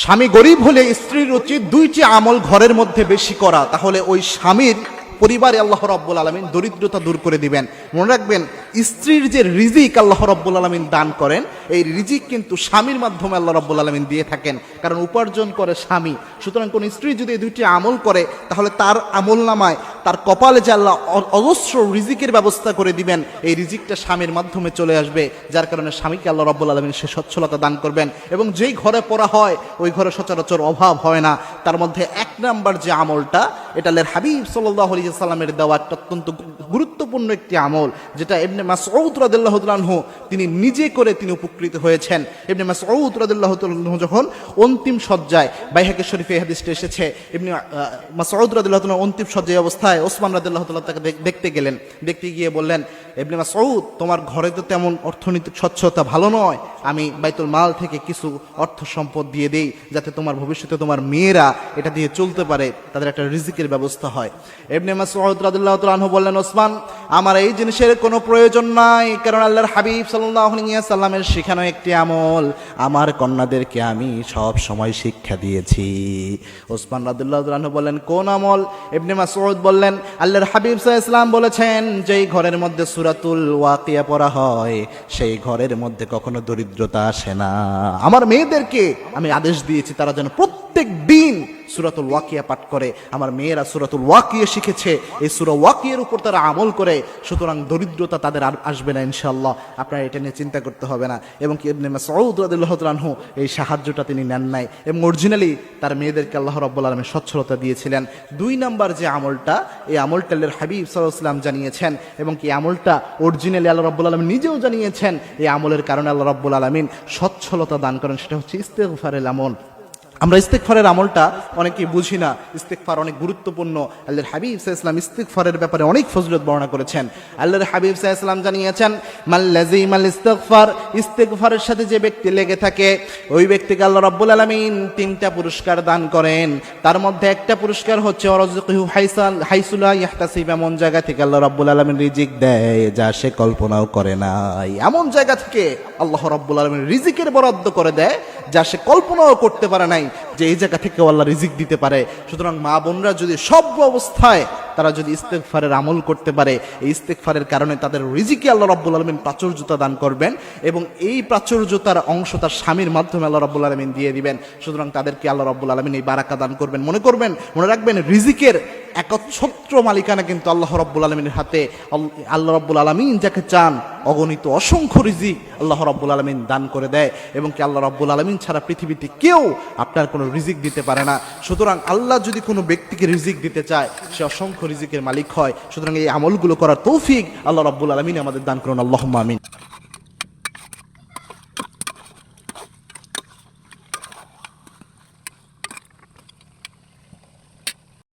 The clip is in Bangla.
স্বামী গরিব হলে স্ত্রীর উচিত দুইটি আমল ঘরের মধ্যে বেশি করা, তাহলে ওই স্বামীর পরিবারে আল্লাহ রাব্বুল আলামিন দরিদ্রতা দূর করে দিবেন। মনে রাখবেন, স্ত্রীর যে রিজিক আল্লাহ রাব্বুল আলামিন দান করেন, এই রিজিক কিন্তু স্বামীর মাধ্যমে আল্লাহ রাব্বুল আলামিন দিয়ে থাকেন, কারণ উপার্জন করে স্বামী। সুতরাং কোন স্ত্রী যদি এই দুইটি আমল করে, তাহলে তার আমল নামায়, তার কপালে যে আল্লাহ অজস্র রিজিকের ব্যবস্থা করে দিবেন, এই রিজিকটা স্বামীর মাধ্যমে চলে আসবে, যার কারণে স্বামীকে আল্লাহ রাব্বুল আলামিন সে সচ্ছলতা দান করবেন। এবং যেই ঘরে পড়া হয়, ওই ঘরে সচরাচর অভাব হয় না। তার মধ্যে এক নাম্বার যে আমলটা, এটা আল্লাহর হাবিব সাল্লাল্লাহু আলাইহি ওয়াসাল্লামের দেওয়া অত্যন্ত গুরুত্বপূর্ণ একটি আমল, যেটা ইবনে মাসউদ রাদিয়াল্লাহু তাআলা আনহু তিনি নিজে করে তিনি উপকৃত হয়েছেন। ইবনে মাসউদ রাদিয়াল্লাহু তাআলা আনহু যখন অন্তিম শয্যায়, বাইহাকী শরীফে এই হাদিসটা এসেছে, ইবনে মাসউদ রাদিয়াল্লাহু তাআলা অন্তিম শয্যায় অবস্থায় ওসমান রাদিয়াল্লাহু তাআলা তাকে দেখতে গেলেন। দেখতে গিয়ে বললেন, ইবনে মাসউদ, তোমার ঘরে তো তেমন অর্থনৈতিক সচ্ছলতা ভালো নয়, আমি বাইতুল মাল থেকে কিছু অর্থ সম্পদ দিয়ে দেই, যাতে তোমার ভবিষ্যতে তোমার মেয়েরা এটা দিয়ে চলতে পারে, তাদের একটা রিজিকের ব্যবস্থা হয়। ইবনে মাসউদ রাদিয়াল্লাহু তাআলা আনহু বললেন, ওসমান, আমার এই জিনিসের কোনো প্রয়োজন নাই, কারণ আল্লাহর হাবিব সাল্লাল্লাহু আলাইহি ওয়াসাল্লামের শেখানো একটি আমল আমার কন্যাদেরকে আমি সব সময় শিক্ষা দিয়েছি। ওসমান রাদিয়াল্লাহু তাআলা আনহু বললেন, কোন আমল? ইবনে মাসউদ বললেন, আল্লাহর হাবিব সাল্লাল্লাহু আলাইহি ওয়াসাল্লাম বলেছেন, যেই ঘরের মধ্যে সূরাতুল ওয়াকিয়া পড়া হয়, সেই ঘরের মধ্যে কখনো দরিদ্রতা আসে না। আমার মেয়েদেরকে আমি আদেশ দিয়েছি তারা যেন প্রত্যেক দিন সূরাতুল ওয়াকিয়া পাঠ করে। আমার মেয়েরা সূরাতুল ওয়াকিয়া শিখেছে, এই সূরা ওয়াকিয়ার উপর তারা আমল করে, সুতরাং দরিদ্রতা তাদের আর আসবে না ইনশাআল্লাহ। আপনারা এটা নিয়ে চিন্তা করতে হবে না। এবং কি ইবনে মাসউদ রাদিয়াল্লাহু তাআলা আনহু এই সাহায্যটা তিনি নেন নাই, এবং অরিজিনালি তার মেয়েদেরকে আল্লাহ রাব্বুল আলামিন সচ্ছলতা দিয়েছিলেন। দুই নাম্বার যে আমলটা, এই আমলটা আল্লাহর হাবিব সাল্লাল্লাহু আলাইহি ওয়াসাল্লাম জানিয়েছেন, এবং কি আমলটা অরিজিনালি আল্লাহ রাব্বুল আলামিন নিজেও জানিয়েছেন। এই আমলের কারণে আল্লাহ রাব্বুল আলামিন সচ্ছলতা দান করেন, সেটা হচ্ছে ইস্তেগফারের আমল। আমরা ইস্তেগফারের আমলটা অনেকেই বুঝি না। ইস্তেগফার অনেক গুরুত্বপূর্ণ। আল্লাহর হাবিব সাল্লাল্লাহু আলাইহি ওয়াসাল্লাম ইস্তেগফারের ব্যাপারে অনেক ফজিলত বর্ণনা করেছেন। আল্লাহর হাবিব সাল্লাল্লাহু আলাইহি ওয়াসাল্লাম জানিয়েছেন, মাল্লাযিমাল ইস্তেগফার, ইস্তেগফারের সাথে যে ব্যক্তি লেগে থাকে, ওই ব্যক্তিকে আল্লাহ রাব্বুল আলামিন 3টা পুরস্কার দান করেন। তার মধ্যে একটা পুরস্কার হচ্ছে ওয়ারযুকুহু হাইসু লা ইয়াহতাসিব, এমন জায়গা থেকে আল্লাহ রাব্বুল আলামিন রিজিক দেয় যা সে কল্পনাও করে নাই। এমন জায়গা থেকে আল্লাহ রাব্বুল আলামিন রিজিকের বরাদ্দ করে দেয় যা সে কল্পনাও করতে পারে নাই, যে এই জায়গা থেকে আল্লাহ রিজিক দিতে পারে। সুতরাং মা বোনরা যদি সব অবস্থায় তারা যদি ইস্তেগফারের আমল করতে পারে, এই ইস্তেগফারের কারণে তাদের রিজিকে আল্লাহ রাব্বুল আলামিন প্রাচুর্যতা দান করবেন, এবং এই প্রাচুর্যতার অংশ তার স্বামীর মাধ্যমে আল্লাহ রাব্বুল আলামিন দিয়ে দিবেন। সুতরাং তাদেরকে আল্লাহ রাব্বুল আলামিন এই বারাকা দান করবেন। মনে রাখবেন, রিজিকের একচ্ছত্র মালিকানা কিন্তু আল্লাহ রাব্বুল আলামিনের হাতে। আল্লাহ রাব্বুল আলামিন যাকে চান অগণিত অসংখ্য রিজিক আল্লাহ রাব্বুল আলামিন দান করে দেয়, এবং কি আল্লাহ রাব্বুল আলামিন ছাড়া পৃথিবীতে কেউ আপনার কোনো রিজিক দিতে পারে না। সুতরাং আল্লাহ যদি কোনো ব্যক্তিকে রিজিক দিতে চায়, সে অসংখ্য রিজিকের মালিক হয়। সুতরাং এই আমলগুলো করার তৌফিক আল্লাহ রাব্বুল আলামিন আমাদের দান করুন। আল্লাহুম্মা আমিন।